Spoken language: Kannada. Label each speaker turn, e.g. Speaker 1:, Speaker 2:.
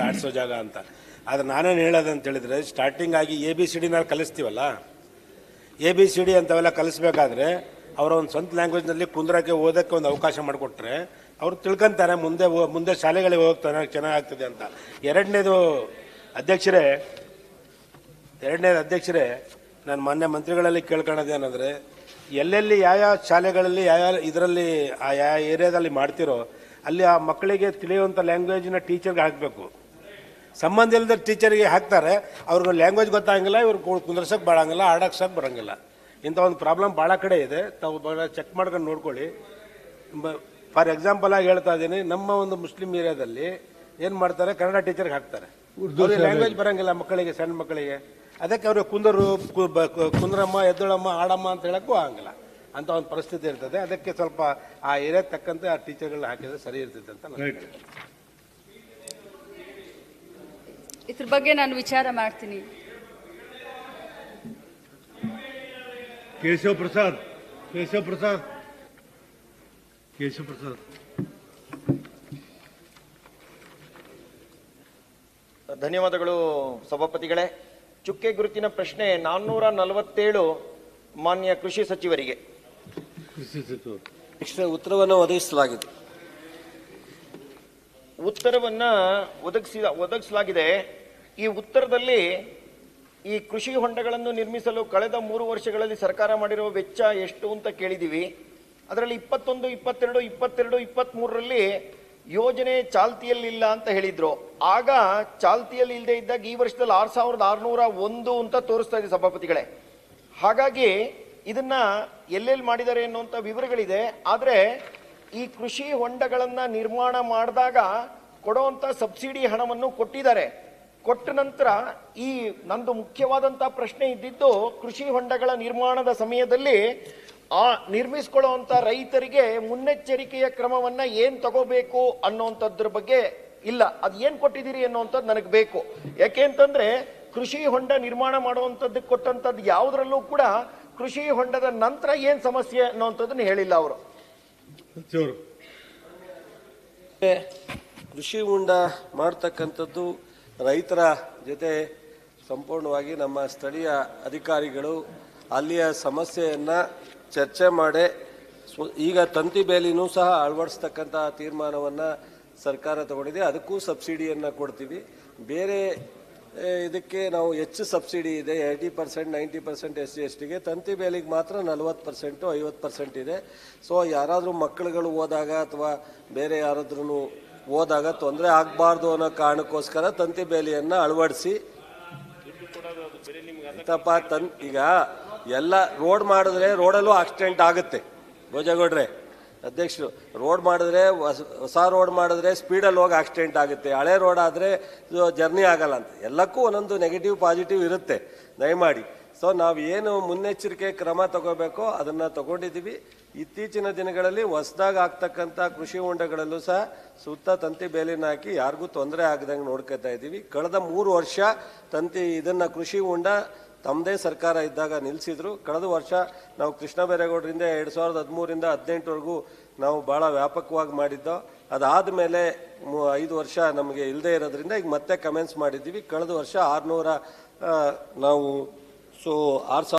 Speaker 1: ಆಡಿಸೋ ಜಾಗ ಅಂತ. ಆದರೆ ನಾನೇನು ಹೇಳೋದಂತ ಹೇಳಿದರೆ, ಸ್ಟಾರ್ಟಿಂಗ್ ಆಗಿ ABCD ನಾವು ಕಲಿಸ್ತೀವಲ್ಲ, ABCD ಅಂತವೆಲ್ಲ ಕಲಿಸ್ಬೇಕಾದ್ರೆ ಅವರ ಒಂದು ಸ್ವಂತ ಲ್ಯಾಂಗ್ವೇಜ್ನಲ್ಲಿ ಕುಂದ್ರಕ್ಕೆ ಓದೋಕ್ಕೆ ಒಂದು ಅವಕಾಶ ಮಾಡಿಕೊಟ್ರೆ ಅವ್ರು ತಿಳ್ಕೊಂತಾರೆ, ಮುಂದೆ ಶಾಲೆಗಳಿಗೆ ಹೋಗ್ತಾನೆ ಚೆನ್ನಾಗಾಗ್ತದೆ ಅಂತ. ಎರಡನೇದು ಅಧ್ಯಕ್ಷರೇ, ನಾನು ಮಾನ್ಯ ಮಂತ್ರಿಗಳಲ್ಲಿ ಕೇಳ್ಕೊಳ್ಳೋದೇನೆಂದರೆ, ಎಲ್ಲೆಲ್ಲಿ ಯಾವ ಶಾಲೆಗಳಲ್ಲಿ ಯಾವ ಇದರಲ್ಲಿ ಯಾವ ಏರಿಯಾದಲ್ಲಿ ಮಾಡ್ತಿರೋ ಅಲ್ಲಿ ಆ ಮಕ್ಕಳಿಗೆ ತಿಳಿಯುವಂಥ ಲ್ಯಾಂಗ್ವೇಜಿನ ಟೀಚರ್ಗೆ ಹಾಕಬೇಕು. ಸಂಬಂಧ ಇಲ್ಲದ ಟೀಚರಿಗೆ ಹಾಕ್ತಾರೆ, ಅವ್ರಿಗೆ ಲ್ಯಾಂಗ್ವೇಜ್ ಗೊತ್ತಾಗಂಗಿಲ್ಲ, ಇವ್ರು ಕುಂದ್ರಸಕ್ಕೆ ಬರೋಂಗಿಲ್ಲ, ಆಡೋಕ್ಕೆ ಬರೋಂಗಿಲ್ಲ. ಇಂಥ ಒಂದು ಪ್ರಾಬ್ಲಮ್ ಭಾಳ ಕಡೆ ಇದೆ. ತಾವು ಭಾಳ ಚೆಕ್ ಮಾಡ್ಕೊಂಡು ನೋಡ್ಕೊಳ್ಳಿ. ಫಾರ್ ಎಕ್ಸಾಂಪಲ್ ಆಗಿ ಹೇಳ್ತಾ ಇದ್ದೀನಿ, ನಮ್ಮ ಒಂದು ಮುಸ್ಲಿಂ ಏರಿಯಾದಲ್ಲಿ ಏನು ಮಾಡ್ತಾರೆ, ಕನ್ನಡ ಟೀಚರ್ಗೆ ಹಾಕ್ತಾರೆ, ಲ್ಯಾಂಗ್ವೇಜ್ ಬರೋಂಗಿಲ್ಲ ಮಕ್ಕಳಿಗೆ, ಸಣ್ಣ ಮಕ್ಕಳಿಗೆ. ಅದಕ್ಕೆ ಅವ್ರಿಗೆ ಕುಂದ್ರಮ್ಮ, ಎದ್ದಳಮ್ಮ, ಆಡಮ್ಮ ಅಂತ ಹೇಳೋಕ್ಕೂ ಆಗಂಗಿಲ್ಲ. ಅಂತ ಒಂದು ಪರಿಸ್ಥಿತಿ ಇರ್ತದೆ. ಅದಕ್ಕೆ ಸ್ವಲ್ಪ ಆ ಏರಿಯಾ ತಕ್ಕಂತೆ ಆ ಟೀಚರ್ಗಳನ್ನ ಹಾಕಿದ್ರೆ ಸರಿ ಇರ್ತದೆ ಅಂತ ನಾನು ಹೇಳ್ತೀನಿ.
Speaker 2: ಇದ್ರ ಬಗ್ಗೆ ನಾನು ವಿಚಾರ ಮಾಡ್ತೀನಿ.
Speaker 3: ಕೇಶವ್ ಪ್ರಸಾದ್.
Speaker 4: ಧನ್ಯವಾದಗಳು ಸಭಾಪತಿಗಳೇ. ಚುಕ್ಕೆ ಗುರುತಿನ ಪ್ರಶ್ನೆ 447 ಮಾನ್ಯ ಕೃಷಿ ಸಚಿವರಿಗೆ.
Speaker 5: ಉತ್ತರವನ್ನು ಒದಗಿಸಲಾಗಿದೆ.
Speaker 4: ಒದಗಿಸಲಾಗಿದೆ. ಈ ಉತ್ತರದಲ್ಲಿ ಈ ಕೃಷಿ ಹೊಂಡಗಳನ್ನು ನಿರ್ಮಿಸಲು ಕಳೆದ 3 ವರ್ಷಗಳಲ್ಲಿ ಸರ್ಕಾರ ಮಾಡಿರುವ ವೆಚ್ಚ ಎಷ್ಟು ಅಂತ ಕೇಳಿದ್ದೀವಿ. ಅದರಲ್ಲಿ 21, 22, 22, 23ರಲ್ಲಿ ಯೋಜನೆ ಚಾಲ್ತಿಯಲ್ಲಿಲ್ಲ ಅಂತ ಹೇಳಿದ್ರು. ಆಗ ಚಾಲ್ತಿಯಲ್ಲಿ ಇಲ್ಲದೆ ಇದ್ದಾಗ ಈ ವರ್ಷದಲ್ಲಿ 6601 ಅಂತ ತೋರಿಸ್ತಾ ಇದೆ ಸಭಾಪತಿಗಳೇ. ಹಾಗಾಗಿ ಇದನ್ನ ಎಲ್ಲೆಲ್ಲಿ ಮಾಡಿದ್ದಾರೆ ಅನ್ನುವಂಥ ವಿವರಗಳಿದೆ. ಆದರೆ ಈ ಕೃಷಿ ಹೊಂಡಗಳನ್ನ ನಿರ್ಮಾಣ ಮಾಡಿದಾಗ ಕೊಡುವಂಥ ಸಬ್ಸಿಡಿ ಹಣವನ್ನು ಕೊಟ್ಟಿದ್ದಾರೆ. ಕೊಟ್ಟ ನಂತರ ಈ ನಂದು ಮುಖ್ಯವಾದಂಥ ಪ್ರಶ್ನೆ ಇದ್ದಿದ್ದು, ಕೃಷಿ ಹೊಂಡಗಳ ನಿರ್ಮಾಣದ ಸಮಯದಲ್ಲಿ ಆ ನಿರ್ಮಿಸ್ಕೊಳ್ಳುವಂಥ ರೈತರಿಗೆ ಮುನ್ನೆಚ್ಚರಿಕೆಯ ಕ್ರಮವನ್ನ ಏನ್ ತಗೋಬೇಕು ಅನ್ನೋಂಥದ್ರ ಬಗ್ಗೆ ಇಲ್ಲ. ಅದು ಏನ್ ಕೊಟ್ಟಿದ್ದೀರಿ ಅನ್ನೋಂಥದ್ದು ನನಗೆ ಬೇಕು. ಯಾಕೆ ಅಂತಂದ್ರೆ ಕೃಷಿ ಹೊಂಡ ನಿರ್ಮಾಣ ಮಾಡುವಂಥದ್ದಕ್ಕೆ ಕೊಟ್ಟಂಥದ್ದು ಯಾವುದರಲ್ಲೂ ಕೂಡ ಕೃಷಿ ಹೊಂಡದ ನಂತರ ಏನ್ ಸಮಸ್ಯೆ ಅನ್ನೋಂಥದ್ದನ್ನು ಹೇಳಿಲ್ಲ ಅವರು.
Speaker 5: ಕೃಷಿ ಹೊಂಡ ಮಾಡ್ತಕ್ಕಂಥದ್ದು ರೈತರ ಜೊತೆ ಸಂಪೂರ್ಣವಾಗಿ ನಮ್ಮ ಸ್ಥಳೀಯ ಅಧಿಕಾರಿಗಳು ಅಲ್ಲಿಯ ಸಮಸ್ಯೆಯನ್ನು ಚರ್ಚೆ ಮಾಡಿ ಈಗ ತಂತಿ ಬೇಲಿನೂ ಸಹ ಅಳವಡಿಸ್ತಕ್ಕಂಥ ತೀರ್ಮಾನವನ್ನು ಸರ್ಕಾರ ತಗೊಂಡಿದೆ. ಅದಕ್ಕೂ ಸಬ್ಸಿಡಿಯನ್ನು ಕೊಡ್ತೀವಿ. ಬೇರೆ ಇದಕ್ಕೆ ನಾವು ಹೆಚ್ಚು ಸಬ್ಸಿಡಿ ಇದೆ, 80%, 90% SC/STಗೆ. ತಂತಿ ಬೇಲಿಗೆ ಮಾತ್ರ 40%, 50% ಇದೆ. ಸೊ ಯಾರಾದರೂ ಮಕ್ಕಳುಗಳು ಹೋದಾಗ ಅಥವಾ ಬೇರೆ ಯಾರಾದ್ರೂ ಹೋದಾಗ ತೊಂದರೆ ಆಗಬಾರ್ದು ಅನ್ನೋ ಕಾರಣಕ್ಕೋಸ್ಕರ ತಂತಿ ಬೇಲಿಯನ್ನು ಅಳವಡಿಸಿ ಈಗ ಎಲ್ಲ ರೋಡ್ ಮಾಡಿದ್ರೆ ರೋಡಲ್ಲೂ ಆಕ್ಸಿಡೆಂಟ್ ಆಗುತ್ತೆ. ಭೋಜೇಗೌಡ್ರೆ ಅಧ್ಯಕ್ಷರು, ರೋಡ್ ಮಾಡಿದ್ರೆ ಹೊಸ ರೋಡ್ ಮಾಡಿದ್ರೆ ಸ್ಪೀಡಲ್ಲಿ ಹೋಗಿ ಆಕ್ಸಿಡೆಂಟ್ ಆಗುತ್ತೆ, ಹಳೆ ರೋಡ್ ಆದರೆ ಜರ್ನಿ ಆಗಲ್ಲ ಅಂತ. ಎಲ್ಲಕ್ಕೂ ಒಂದೊಂದು ನೆಗೆಟಿವ್ ಪಾಸಿಟಿವ್ ಇರುತ್ತೆ, ದಯಮಾಡಿ. ಸೊ ನಾವು ಏನು ಮುನ್ನೆಚ್ಚರಿಕೆ ಕ್ರಮ ತಗೋಬೇಕೋ ಅದನ್ನು ತಗೊಂಡಿದ್ದೀವಿ. ಇತ್ತೀಚಿನ ದಿನಗಳಲ್ಲಿ ಹೊಸದಾಗಿ ಆಗ್ತಕ್ಕಂಥ ಕೃಷಿ ಹೊಂಡಗಳಲ್ಲೂ ಸಹ ಸುತ್ತ ತಂತಿ ಬೇಲಿನ ಹಾಕಿ ಯಾರಿಗೂ ತೊಂದರೆ ಆಗದಂಗೆ ನೋಡ್ಕೊತಾ ಇದ್ದೀವಿ. ಕಳೆದ 3 ವರ್ಷ ಇದನ್ನು ಕೃಷಿ ಹೊಂಡ ತಮ್ಮದೇ ಸರ್ಕಾರ ಇದ್ದಾಗ ನಿಲ್ಲಿಸಿದ್ರು. ಕಳೆದ ವರ್ಷ ನಾವು ಕೃಷ್ಣ ಬೈರೇಗೌಡರಿಂದ 2013ರಿಂದ 2018ವರೆಗೂ ನಾವು ಭಾಳ ವ್ಯಾಪಕವಾಗಿ ಮಾಡಿದ್ದೋ. ಅದಾದ ಮೇಲೆ 5 ವರ್ಷ ನಮಗೆ ಇಲ್ಲದೆ ಇರೋದ್ರಿಂದ ಈಗ ಮತ್ತೆ ಕಮೆನ್ಸ್ ಮಾಡಿದ್ದೀವಿ. ಕಳೆದ ವರ್ಷ 600 ನಾವು 6,000